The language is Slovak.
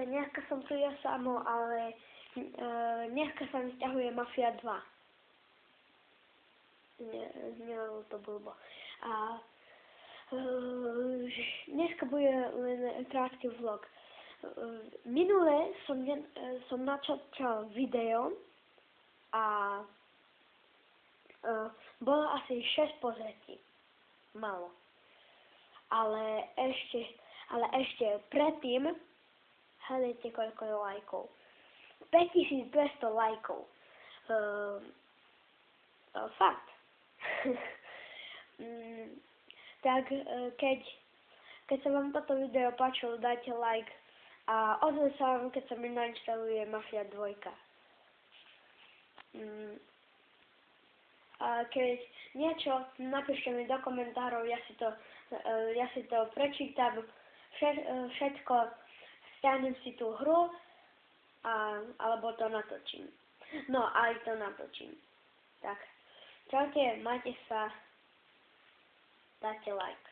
dneska som tu ja samo, ale dneska sa mi sťahuje Mafia 2. Znelo to blbo. A dneska bude len krátky vlog. Minule som natáčal video a bolo asi 6 pozretí. Malo. Ale ešte predtým hľadajte koľko je lajkov. 5200 lajkov. Fakt. Tak keď sa vám toto video páčilo, dajte like a ozvem sa vám, keď sa mi nainštaluje Mafia 2. A keď niečo, napíšte mi do komentárov, ja si to prečítam, všetko, stiahnem si tú hru, alebo to natočím. No, aj to natočím. Tak, čaute, majte sa, dajte like.